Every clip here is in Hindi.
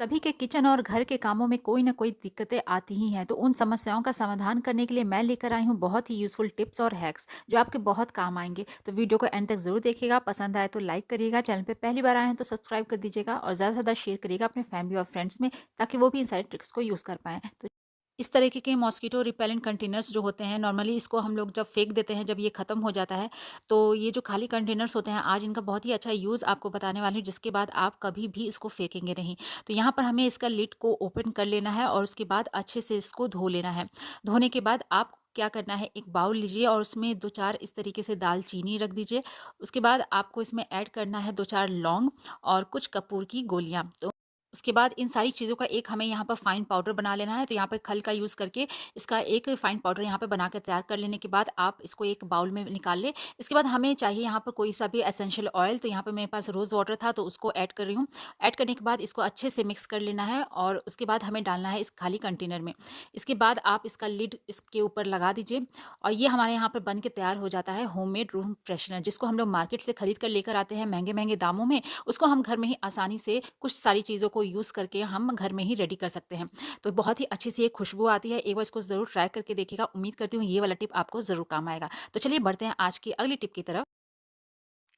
सभी के किचन और घर के कामों में कोई ना कोई दिक्कतें आती ही हैं, तो उन समस्याओं का समाधान करने के लिए मैं लेकर आई हूँ बहुत ही यूज़फुल टिप्स और हैक्स जो आपके बहुत काम आएँगे। तो वीडियो को एंड तक ज़रूर देखिएगा, पसंद आए तो लाइक करिएगा, चैनल पे पहली बार आए हैं तो सब्सक्राइब कर दीजिएगा और ज़्यादा से ज़्यादा शेयर करिएगा अपने फैमिली और फ्रेंड्स में, ताकि वो भी इन सारी ट्रिक्स को यूज़ कर पाएँ। तो इस तरीके के मॉस्किटो रिपेलेंट कंटेनर्स जो होते हैं, नॉर्मली इसको हम लोग जब फेंक देते हैं, जब ये खत्म हो जाता है, तो ये जो खाली कंटेनर्स होते हैं, आज इनका बहुत ही अच्छा यूज़ आपको बताने वाली हूँ, जिसके बाद आप कभी भी इसको फेंकेंगे नहीं। तो यहाँ पर हमें इसका लिड को ओपन कर लेना है और उसके बाद अच्छे से इसको धो लेना है। धोने के बाद आप क्या करना है, एक बाउल लीजिए और उसमें 2-4 इस तरीके से दालचीनी रख दीजिए। उसके बाद आपको इसमें ऐड करना है 2-4 लौंग और कुछ कपूर की गोलियाँ। तो उसके बाद इन सारी चीज़ों का एक हमें यहाँ पर फाइन पाउडर बना लेना है। तो यहाँ पे खल का यूज़ करके इसका एक फाइन पाउडर यहाँ पे बना के तैयार कर लेने के बाद आप इसको एक बाउल में निकाल लें। इसके बाद हमें चाहिए यहाँ पर कोई सा भी एसेंशियल ऑयल, तो यहाँ पे मेरे पास रोज़ वाटर था तो उसको ऐड कर रही हूँ। ऐड करने के बाद इसको अच्छे से मिक्स कर लेना है और उसके बाद हमें डालना है इस खाली कंटेनर में। इसके बाद आप इसका लिड इसके ऊपर लगा दीजिए और ये हमारे यहाँ पर बन के तैयार हो जाता है होममेड रूम फ्रेशनर, जिसको हम लोग मार्केट से खरीद कर लेकर आते हैं महँगे-महँगे दामों में। उसको हम घर में ही आसानी से कुछ सारी चीज़ों को यूज़ करके हम घर में ही रेडी कर सकते हैं। तो बहुत ही अच्छी सी एक खुशबू आती है। एक बार इसको ज़रूर ट्राई करके देखिएगा। उम्मीद करती हूँ ये वाला टिप आपको ज़रूर काम आएगा। तो चलिए बढ़ते हैं आज की अगली टिप की तरफ।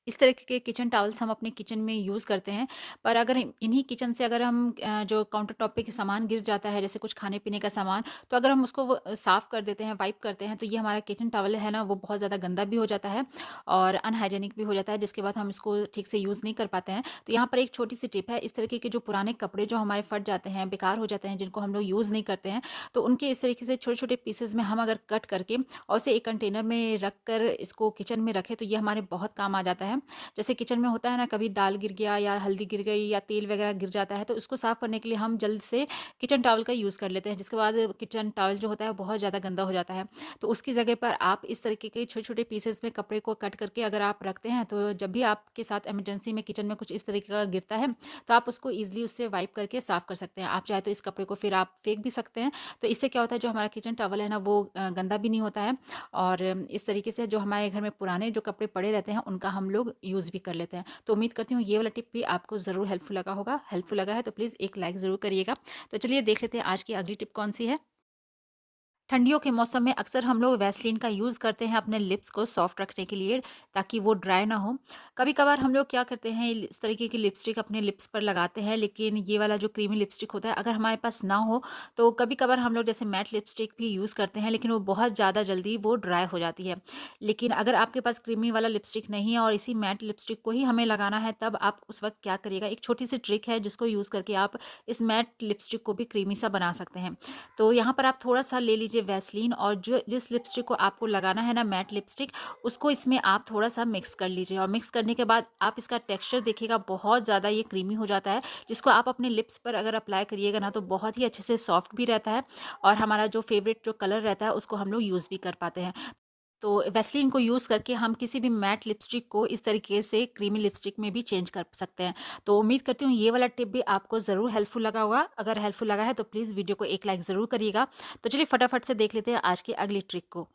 इस तरीके के किचन टॉवल्स हम अपने किचन में यूज़ करते हैं, पर अगर इन्हीं किचन से अगर हम जो काउंटर टॉप पे सामान गिर जाता है, जैसे कुछ खाने-पीने का सामान, तो अगर हम उसको साफ़ कर देते हैं, वाइप करते हैं, तो ये हमारा किचन टॉवल है ना, वो बहुत ज़्यादा गंदा भी हो जाता है और अनहाइजीनिक भी हो जाता है, जिसके बाद हम इसको ठीक से यूज़ नहीं कर पाते हैं। तो यहाँ पर एक छोटी-सी टिप है, इस तरीके के जो पुराने कपड़े जो हमारे फट जाते हैं, बेकार हो जाते हैं, जिनको हम लोग यूज़ नहीं करते हैं, तो उनके इस तरीके से छोटे-छोटे पीसेज़ में हम अगर कट करके और उसे एक कंटेनर में रख कर इसको किचन में रखें, तो ये हमारे बहुत काम आ जाता है। जैसे किचन में होता है ना, कभी दाल गिर गया या हल्दी गिर गई या तेल वगैरह गिर जाता है, तो उसको साफ़ करने के लिए हम जल्द से किचन टॉवल का यूज़ कर लेते हैं, जिसके बाद किचन टॉवल जो होता है बहुत ज़्यादा गंदा हो जाता है। तो उसकी जगह पर आप इस तरीके के छोटे-छोटे पीसेस में कपड़े को कट करके अगर आप रखते हैं, तो जब भी आपके साथ इमरजेंसी में किचन में कुछ इस तरीके का गिरता है, तो आप उसको ईज़िली उससे वाइप करके साफ़ कर सकते हैं। आप चाहे तो इस कपड़े को फिर आप फेंक भी सकते हैं। तो इससे क्या होता है, जो हमारा किचन टॉवल है ना, वो गंदा भी नहीं होता है और इस तरीके से जो हमारे घर में पुराने जो कपड़े पड़े रहते हैं, उनका हम लोग यूज़ भी कर लेते हैं। तो उम्मीद करती हूँ ये वाला टिप भी आपको ज़रूर हेल्पफुल लगा होगा। हेल्पफुल लगा है तो प्लीज़ एक लाइक ज़रूर करिएगा। तो चलिए देख लेते हैं आज की अगली टिप कौन-सी है। ठंडियों के मौसम में अक्सर हम लोग वैसलीन का यूज़ करते हैं अपने लिप्स को सॉफ्ट रखने के लिए, ताकि वो ड्राई ना हो। कभी-कभार हम लोग क्या करते हैं, इस तरीके की लिपस्टिक अपने लिप्स पर लगाते हैं, लेकिन ये वाला जो क्रीमी लिपस्टिक होता है अगर हमारे पास ना हो, तो कभी-कभार हम लोग जैसे मैट लिपस्टिक भी यूज़ करते हैं, लेकिन वो बहुत ज़्यादा जल्दी वो ड्राई हो जाती है। लेकिन अगर आपके पास क्रीमी वाला लिपस्टिक नहीं है और इसी मैट लिपस्टिक को ही हमें लगाना है, तब आप उस वक़्त क्या करिएगा, एक छोटी-सी ट्रिक है जिसको यूज़ करके आप इस मैट लिपस्टिक को भी क्रीमी सा बना सकते हैं। तो यहाँ पर आप थोड़ा-सा ले लीजिए वैसलीन और जो जिस लिपस्टिक को आपको लगाना है ना, मैट लिपस्टिक, उसको इसमें आप थोड़ा-सा मिक्स कर लीजिए और मिक्स करने के बाद आप इसका टेक्सचर देखिएगा, बहुत ज़्यादा ये क्रीमी हो जाता है, जिसको आप अपने लिप्स पर अगर अप्लाई करिएगा ना, तो बहुत ही अच्छे से सॉफ्ट भी रहता है और हमारा जो फ़ेवरेट जो कलर रहता है, उसको हम लोग यूज़ भी कर पाते हैं। तो वैसलीन को यूज़ करके हम किसी भी मैट लिपस्टिक को इस तरीके से क्रीमी लिपस्टिक में भी चेंज कर सकते हैं। तो उम्मीद करती हूँ ये वाला टिप भी आपको ज़रूर हेल्पफुल लगा होगा। अगर हेल्पफुल लगा है तो प्लीज़ वीडियो को एक लाइक ज़रूर करिएगा। तो चलिए फटाफट से देख लेते हैं आज की अगली ट्रिक को।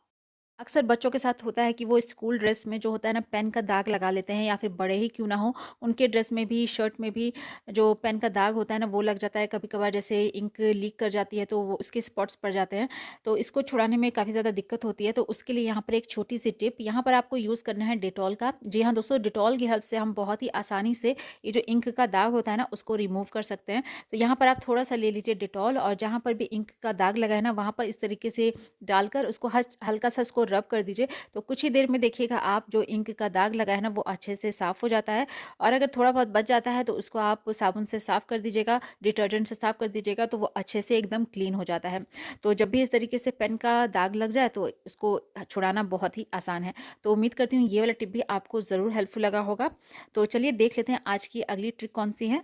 अक्सर बच्चों के साथ होता है कि वो स्कूल ड्रेस में जो होता है ना, पेन का दाग लगा लेते हैं, या फिर बड़े ही क्यों ना हो, उनके ड्रेस में भी, शर्ट में भी जो पेन का दाग होता है ना, वो लग जाता है। कभी-कभार जैसे इंक लीक कर जाती है तो वो उसके स्पॉट्स पड़ जाते हैं। तो इसको छुड़ाने में काफ़ी ज़्यादा दिक्कत होती है। तो उसके लिए यहाँ पर एक छोटी-सी टिप, यहाँ पर आपको यूज़ करना है डेटॉल का। जी हाँ दोस्तों, डेटॉल की हेल्प से हम बहुत ही आसानी से ये जो इंक का दाग होता है ना, उसको रिमूव कर सकते हैं। तो यहाँ पर आप थोड़ा-सा ले लीजिए डेटॉल और जहाँ पर भी इंक का दाग लगा है ना, वहाँ पर इस तरीके से डालकर उसको हल्का सा उसको रब कर दीजिए। तो कुछ ही देर में देखिएगा आप जो इंक का दाग लगा है ना, वो अच्छे से साफ़ हो जाता है और अगर थोड़ा बहुत बच जाता है तो उसको आप साबुन से साफ़ कर दीजिएगा, डिटर्जेंट से साफ़ कर दीजिएगा, तो वो अच्छे से एकदम क्लीन हो जाता है। तो जब भी इस तरीके से पेन का दाग लग जाए तो उसको छुड़ाना बहुत ही आसान है। तो उम्मीद करती हूँ ये वाला टिप भी आपको ज़रूर हेल्पफुल लगा होगा। तो चलिए देख लेते हैं आज की अगली ट्रिक कौन-सी है।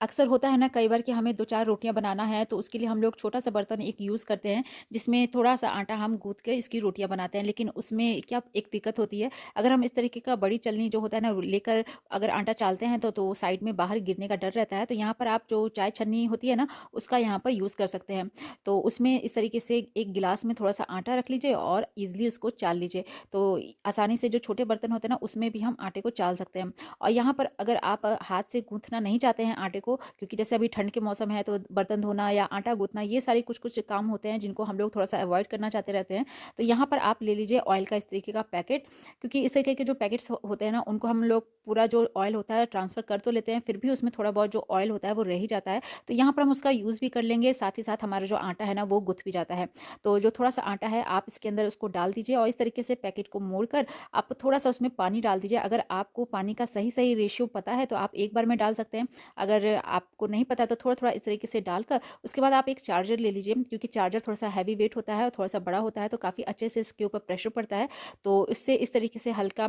अक्सर होता है ना कई बार कि हमें 2-4 रोटियाँ बनाना है, तो उसके लिए हम लोग छोटा-सा बर्तन एक यूज़ करते हैं, जिसमें थोड़ा-सा आटा हम गूँथ के इसकी रोटियाँ बनाते हैं। लेकिन उसमें क्या एक दिक्कत होती है, अगर हम इस तरीके का बड़ी चलनी जो होता है ना लेकर अगर आटा चालते हैं, तो साइड में बाहर गिरने का डर रहता है। तो यहाँ पर आप जो चाय छन्नी होती है ना, उसका यहाँ पर यूज़ कर सकते हैं। तो उसमें इस तरीके से एक गिलास में थोड़ा-सा आटा रख लीजिए और ईज़िली उसको चाल लीजिए। तो आसानी से जो छोटे बर्तन होते हैं ना, उसमें भी हम आटे को चाल सकते हैं। और यहाँ पर अगर आप हाथ से गूँथना नहीं चाहते हैं आटे को, क्योंकि जैसे अभी ठंड के मौसम है तो बर्तन धोना या आटा गूँथना ये सारे कुछ-कुछ काम होते हैं जिनको हम लोग थोड़ा-सा अवॉइड करना चाहते रहते हैं। तो यहाँ पर आप ले लीजिए ऑयल का इस तरीके का पैकेट, क्योंकि इस तरीके के जो पैकेट्स होते हैं ना उनको हम लोग पूरा जो ऑयल होता है ट्रांसफ़र कर तो लेते हैं, फिर भी उसमें थोड़ा बहुत जो ऑयल होता है वो रह ही जाता है। तो यहाँ पर हम उसका यूज़ भी कर लेंगे, साथ ही साथ हमारा जो आटा है ना वो गुथ भी जाता है। तो जो थोड़ा-सा आटा है आप इसके अंदर उसको डाल दीजिए और इस तरीके से पैकेट को मोड़कर आप थोड़ा-सा उसमें पानी डाल दीजिए। अगर आपको पानी का सही-सही रेशियो पता है तो आप एक बार में डाल सकते हैं। अगर आपको नहीं पता है तो थोड़ा-थोड़ा इस तरीके से डालकर उसके बाद आप एक चार्जर ले लीजिए, क्योंकि चार्जर थोड़ा-सा हैवी वेट होता है और थोड़ा-सा बड़ा होता है तो काफ़ी अच्छे से इसके ऊपर प्रेशर पड़ता है। तो इससे इस तरीके से हल्का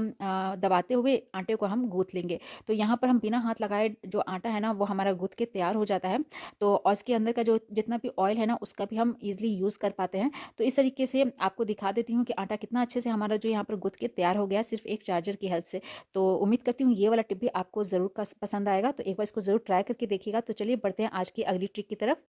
दबाते हुए आटे को हम गूँथ लेंगे। तो यहाँ पर हम बिना हाथ लगाए जो आटा है ना वो हमारा गूँथ के तैयार हो जाता है। तो और इसके अंदर का जो जितना भी ऑयल है ना उसका भी हम ईज़िली यूज़ कर पाते हैं। तो इस तरीके से आपको दिखा देती हूँ कि आटा कितना अच्छे से हमारा जो यहाँ पर गूँथ के तैयार हो गया सिर्फ़ एक चार्जर की हेल्प से। तो उम्मीद करती हूँ ये वाला टिप भी आपको ज़रूर पसंद आएगा। तो एक बार इसको ज़रूर ट्राई करके देखिएगा। तो चलिए बढ़ते हैं आज की अगली ट्रिक की तरफ।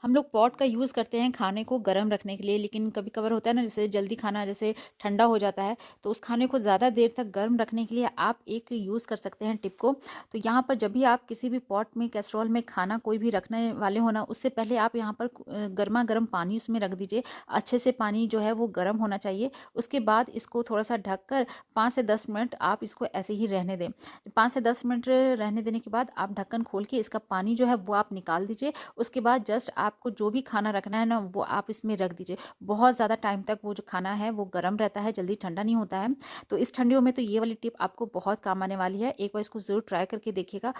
हम लोग पॉट का यूज़ करते हैं खाने को गर्म रखने के लिए, लेकिन कभी-कभार होता है ना जैसे जल्दी खाना जैसे ठंडा हो जाता है, तो उस खाने को ज़्यादा देर तक गर्म रखने के लिए आप एक यूज़ कर सकते हैं टिप को। तो यहाँ पर जब भी आप किसी भी पॉट में कैसरोल में खाना कोई भी रखने वाले हो ना, उससे पहले आप यहाँ पर गरमा-गरम पानी उसमें रख दीजिए। अच्छे से पानी जो है वो गर्म होना चाहिए। उसके बाद इसको थोड़ा-सा ढककर 5 से 10 मिनट आप इसको ऐसे ही रहने दें। 5 से 10 मिनट रहने देने के बाद आप ढक्कन खोल के इसका पानी जो है वो आप निकाल दीजिए। उसके बाद जस्ट आपको जो भी खाना रखना है ना वो आप इसमें रख दीजिए। बहुत ज़्यादा टाइम तक वो जो खाना है वो गर्म रहता है, जल्दी ठंडा नहीं होता है। तो इस ठंडियों में तो ये वाली टिप आपको बहुत काम आने वाली है। एक बार इसको ज़रूर ट्राई करके देखिएगा।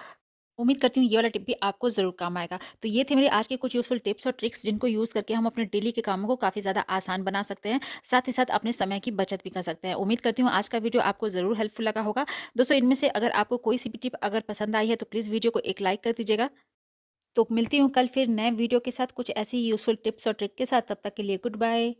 उम्मीद करती हूँ ये वाला टिप भी आपको ज़रूर काम आएगा। तो ये थे मेरे आज के कुछ यूज़फुल टिप्स और ट्रिक्स जिनको यूज़ करके हम अपने डेली के कामों को काफ़ी ज़्यादा आसान बना सकते हैं। साथ ही साथ अपने समय की बचत भी कर सकते हैं। उम्मीद करती हूँ आज का वीडियो आपको ज़रूर हेल्पफुल लगा होगा। दोस्तों इनमें से अगर आपको कोई सी भी टिप अगर पसंद आई है तो प्लीज़ वीडियो को एक लाइक कर दीजिएगा। तो मिलती हूँ कल फिर नए वीडियो के साथ कुछ ऐसी यूज़फुल टिप्स और ट्रिक के साथ। तब तक के लिए गुड बाय।